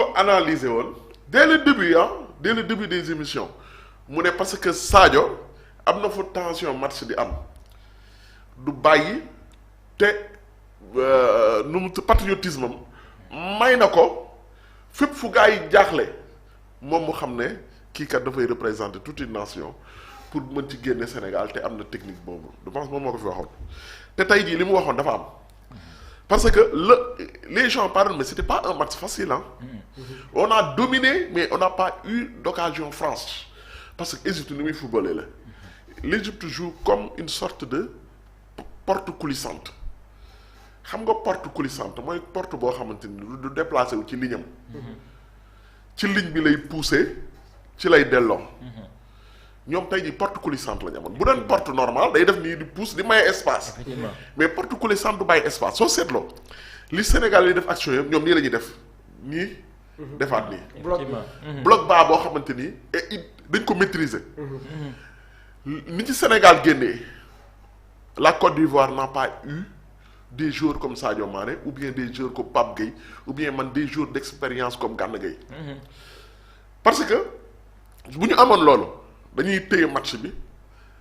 ko analyser woon dès le début des émissions mu ne parce que Sadio am na fu tension match di am du bàyyi te nu mu patriotisme am may na ko fépp fu gars yi jaaxle moom mu xam ne kii kat dafay représenter toute une nation pour mën ci génne Sénégal te am na technique boobu je pense moom moo ko fi waxoon te tey jii li mu waxoon dafa am parce que les gens parlent mais c'était pas un match facile hein. On a dominé mais on n'a pas eu d'occasion franche parce que Égypte ni muy footballé la l'Égypte joue comme une sorte de porte coulissante xam nga porte coulissante mooy porte boo xamante ni du déplacé wu ci ligne am ci ligne bi lay poussé ci lay delloo ñoom tey jii porte coulissante la ñu amoon bu doon porte normale day def nii di pousse di maye espace mais porte coulissante du bàyyi espace soo seetloo li Sénégal yi def action yëpp ñoom nii la ñuy def nii defaat nii bloc bas boo xamante ni dañ ko maîtriser ni ci Sénégal génnee la Côte d'Ivoire n'a pas eu des joueurs comme Sadio Mané ou bien des joueurs comme Pape Gueye ou bien des joueurs d'expérience comme Gana Gueye parce que bu ñu amoon loolu dañuy téye match bi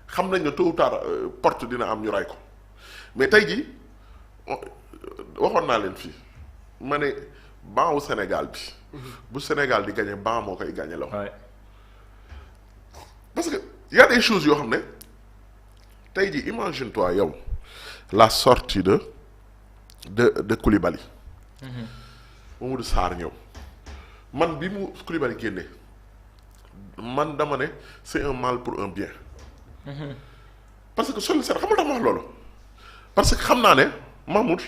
xam nañ ne tôt ou tard porte dina am ñu ray ko mais tey jii waxoon naa leen fii ma ne banc wu Sénégal bi bu Sénégal di gagné banc moo koy gagné la parce que y a des choses yoo xam ne tey jii imagine toi yow la sortie de Koulibaly Mamadou Sarr ñëw man bi mu Koulibaly génne man dama ne c'est un mal pour un bien parce que soli seet xam nga tax ma wax loolu parce que xam naa ne Mahmoud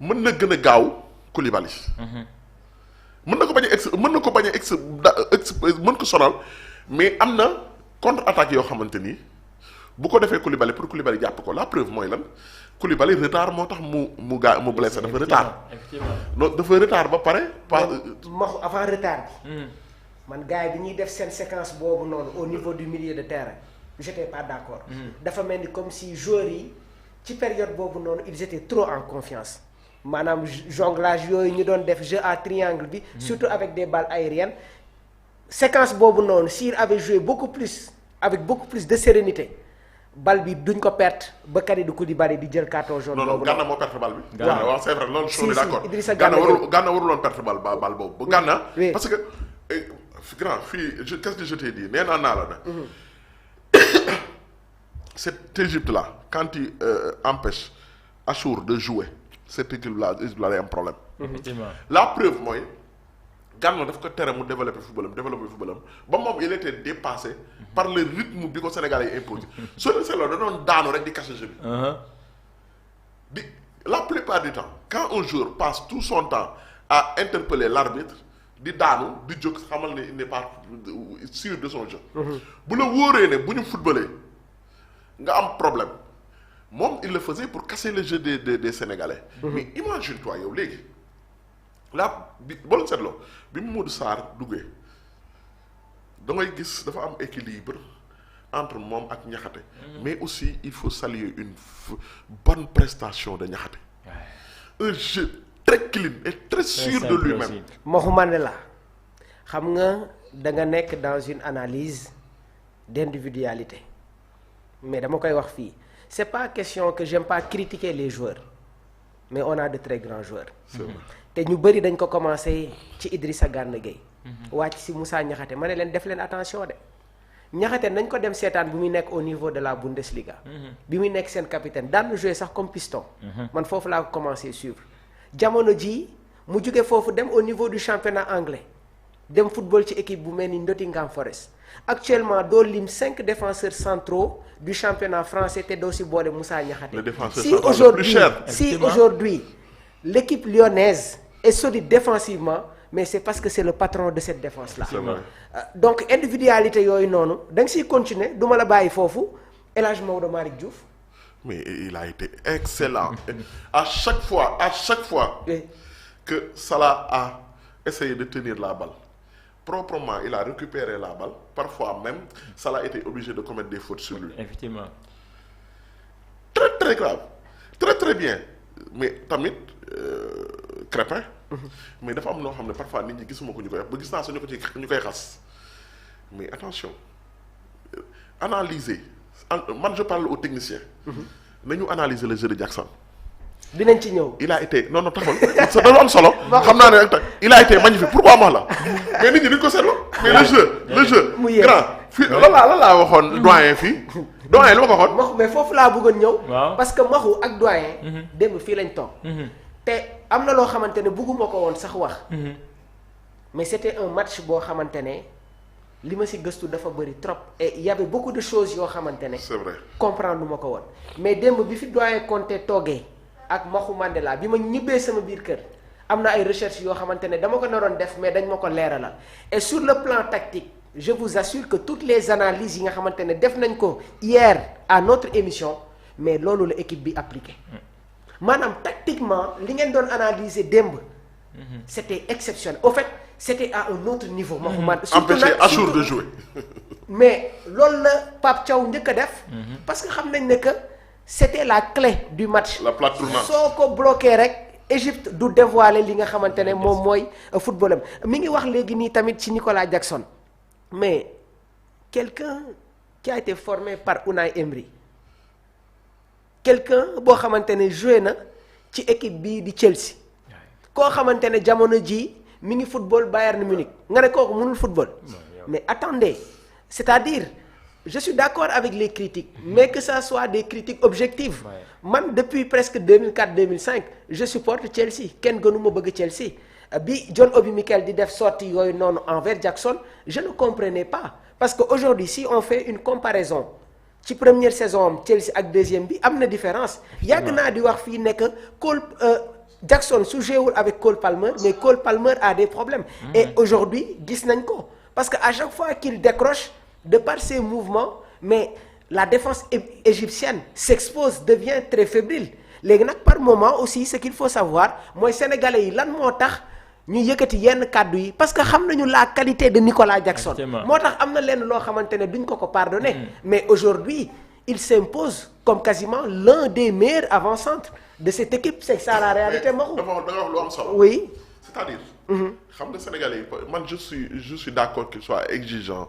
mën na gën a gaaw Koulibaly mën na ko bañ a ex mën ko sonal mais am na contre attaque yoo xamante ni bu ko defee Koulibaly pour Koulibaly jàpp ko la preuve mooy lan Koulibaly retard moo tax mu blessé dafa retard non dafa retard ba pare maxu avant retard bi man gars yi bi ñuy def seen séquence boobu noonu au niveau du milieu de terrain j'étais pas d'accord dafa mel ni comme si joueurs yi ci période boobu noonu ils étaient trop en confiance maanaam jonglage yooyu ñu doon def jeu à triangle bi surtout avec des balles aériennes séquence boobu noonu s'il avait joué avec beaucoup plus de sérénité bal bi duñ ko perte ba Kalidou Koulibaly di jël carton jaune boobu. non Gana moo perte bal bi. Gana waaw c'est vrai loolu. si d'accord Idrissa Gana waruloon perte bal boobu. ba Gana parce que grand fii qu'est-ce que je t'ai dit nee naa la ne. cette Égypte là quand il empêche Achour de jouer cette équipe là day am problème. La preuve mooy. Gana daf ko tere mu développer footballam ba moom il était dépassé par le rythme bi ko Sénégalais yi imposé soo leen seetloo da doon daanu rek di cacher jeu bi la plupart du temps quand un joueur passe tout son temps à interpeller l'arbitre di daanu di jóg xamal ne il n'est pas sûr de son jeu bu la wóoree ne bu ñu footballé nga am problème moom il le faisait pour casser le jeu des Sénégalais mais imagine-toi yow léegi là bi boo seetloo bi Mamadou Sarr duggee da ngay gis dafa am équilibre entre moom ak Niakhaté mais aussi il faut saluer une bonne prestation de Niakhaté un jeu très clean et très sûr de lui-même. maxuma ne la xam nga da nga nekk dans une analyse d'individualité mais dama koy wax fii c'est pas question que j'aime pas critiquer les joueurs mais on a de très grands joueurs. C'est vrai. te ñu bëri dañ ko commencé ci Idrissa Gana Gueye wàcc si Moussa Niakhaté ma ne leen def leen attention de Niakhaté nañ ko dem seetaan bu muy nekk au niveau de la Bundesliga bi muy nekk seen capitaine daan na jouer sax comme piston man foofu laa ko commencé suivre jamono ji mu jóge foofu dem au niveau du championnat anglais dem football ci équipe bu mel ni Nottingham Forest actuellement doo lim 5 défenseurs centraux du championnat français te doo si boole Moussa Niakhaté si aujourd'hui l'équipe lyonnaise est solide défensivement mais c'est parce que c'est le patron de cette défense là donc individualité yooyu noonu da nga siy continuer du ma la bàyyi foofu El Hadj Maodo Malick Diouf mais il a été excellent à chaque fois oui. Que Salah a essayé de tenir la balle proprement il a récupéré la balle parfois même Salah était obligé de commettre des fautes sur lui effectivement très très grave très très bien mais tamit Crépin mais dafa am loo xam ne parfois nit ñi gisuma ko ñu koy wax ba gis naa sax ñu koy xas mais attention analyser man je parle aux techniciens. nañu analyser le jeu de Jackson. dinañ ci ñëw. il a été non taxawal sa dafa am solo. xam naa ne ak tak il a été magnifique pourquoi ma la mais nit ñi duñ ko seetlu mais le jeu grand fii lan laa waxoon doyen fii doyen lu ma ko waxoon. Maxu mais foofu laa bëggoon ñëw. waaw parce que Maxu ak doyen. démb fii lañ toog. te am na loo xamante ne bëgguma ko woon sax wax. mais c'était un match boo xamante ne li ma si gëstu dafa bëri trop. et il y avait beaucoup de choses yoo xamante ne. c'est vrai comprendre lu ma ko woon mais démb bi fi doyen Conté toogee. ak Maxu Mandela bi ma ñibbee sama biir kër am na ay recherches yoo xamante ne dama ko naroon def mais dañ ma ko leeralal et sur le plan tactique je vous assure que toutes les analyses yi nga xamante ne def nañ ko hier à notre émission mais loolu la équipe bi appliqué maanaam tactiquement li ngeen doon analyser démb c'était exceptionnel au fait c'était à un autre niveau Maxu Mandela empêcher Achour de jouer mais loolu la Pape Thiaw njëkk a def parce que xam nañ ne que c'était la clé du match. la plate tournante soo ko bloqué rek Égypte du dévoiler li nga xamante ne moom mooy footballam mi ngi wax léegi nii tamit ci Nicolas Jackson mais quelqu'un qui a été formé par Unai Emery quelqu'un boo xamante ne joué na ci équipe bii di Chelsea koo xamante ne jamono jii mi ngi football Bayern Munich nga ne kooku mënul football mais attendez c'est-à-dire. Je suis d'accord avec les critiques mais que ça soit des critiques objectives man depuis presque 2004-2005 je supporte Chelsea kenn gënuma bëgg Chelsea bi John Obi Mikel di def sortie yooyu noonu envers Jackson je ne comprenais pas parce que aujourd'hui si on fait une comparaison ci première saison am Chelsea ak deuxième bi am na différence yàgg naa di wax fii ne que Cole Jackson su jouewul avec Cole Palmer mais Cole Palmer a des problèmes et aujourd'hui gis nañ ko parce que à chaque fois qu'il décroche de par ses mouvements mais la défense égyptienne s'expose devient très fébrile léegi nag par moment aussi ce qu'il faut savoir mooy sénégalais yi lan moo tax ñu yëkkati yenn kàddu yi parce que xam nañu la qualité de Nicolas Jackson moo tax am na lenn loo xamante ne duñ ko pardonner mais aujourd'hui il s'impose comme quasiment l'un des meilleurs avant-centres de cette équipe c'est ça la réalité Maxu da nga wax lu am solo oui c'est-à-dire xam nga Sénégalais yi man je suis d'accord qu'il soit exigeant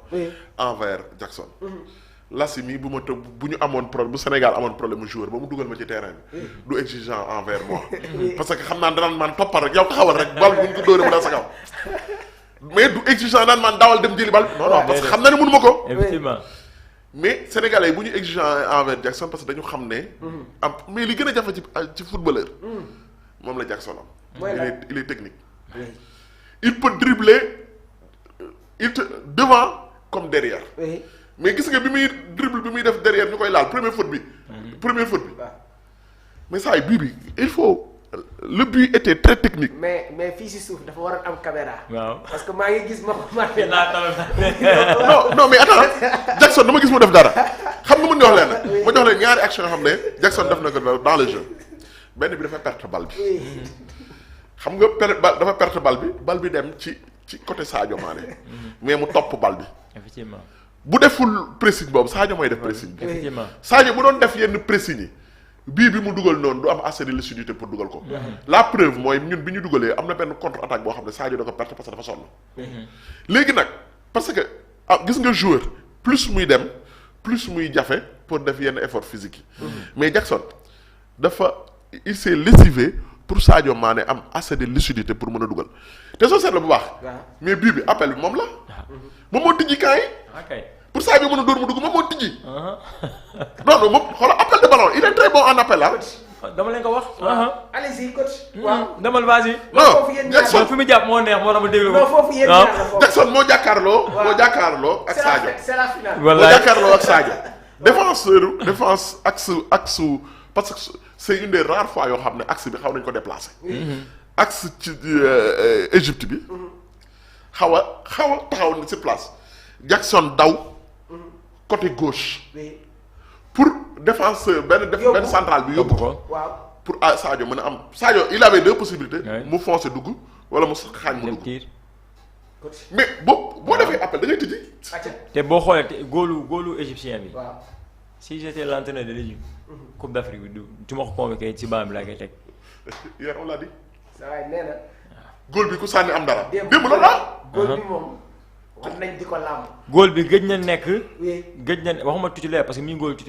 envers Jackson Lassimi bu ñu amoon problème bu Sénégal amoon problème mu joueur ba mu dugal ma ci terrain bi du exigeant envers moi parce que xam naa danaan man toppal rek yow taxawal rek bal bu ñu ko dóoree mu dal sa kaw mais du exigeant naan man dawal dem jëli bal non parce que xam na ne mënu ma ko effectivement mais Sénégalais yi bu ñu exigeant envers Jackson parce que dañu xam ne am mais li gën a jafe ci footballeur moom la Jackson am il est technique il peut dribbler devant comme derrière. mais gis nga bi muy dribble bi muy def derrière ñu koy laal première faute bi. mais saa yi bii bi il faut le but était très technique. mais fii si suuf dafa waroon am caméra. waaw parce que maa ngi gis ma non mais attends Jackson dama gis mu def dara xam nga mën nga wax leen ma jox leen ñaari action yoo xam ne Jackson def na ko dans le jeu benn bi dafa perte balle bi. xam nga dafa perte bal bi dem ci côté Sadio Mané mais mu topp bal bi. effectivement bu deful pressing boobu Sadio mooy def pressing bi. effectivement Sadio bu doon def yenn pressing yi bii bi mu dugal noonu du am assez de lucidité pour dugal ko. la preuve mooy ñun bi ñu dugalee am na benn contre attaque boo xam ne Sadio da ko perte parce que dafa sonn. léegi nag parce que gis nga joueur plus muy dem plus muy jafe pour def yenn effort physique yi. mais Jackson il s'est lessivé pour Sadio Mané am assez de lucidité pour mën a dugal te soo seetlu bu baax. mais bii bi appel bi moom la. moom moo tijji camp yi. pour Sadio mën a dóor mu dugg moom moo tijji. non moom xoolal appel de ballon il est très bon en appel dama leen ko wax. allez-y coach. waaw demal vas-y. non Jackson fi mu jàpp moo neex moo tax ma déglu ko. non foofu yéen ñaar la foofu. Jackson moo jàkkaarloo ak Sadio. c'est la finale. moo jàkkaarloo ak Sadio. défense axe parce que c'est une des rares fois yoo xam ne axe bi xaw nañu ko déplacer. axe ci Égypte bi. xaw a taxaw na ci place. Jackson daw côté gauche. pour défenseur benn central bi yóbbu ko. waaw pour Sadio mën a am Sadio il avait deux possibilités. mu foncer dugg wala mu xaañ mu dugg. mais boo defee appel da ngay tijji. te boo xoolee te góolu égyptien bi. si j'étais l'entraîneur de l'Égypte. Coupe d'Afrique bi du ma ko convoqué ci banc bi laa koy teg. hier on l'a dit. saa waay nee na góol bi ku sànni am dara. démb démb loolu la. góol bi moom war nañ di ko làmb. góol bi gëj na nekk. oui gëj na waxuma titulaire parce que mi ngi góol titulaire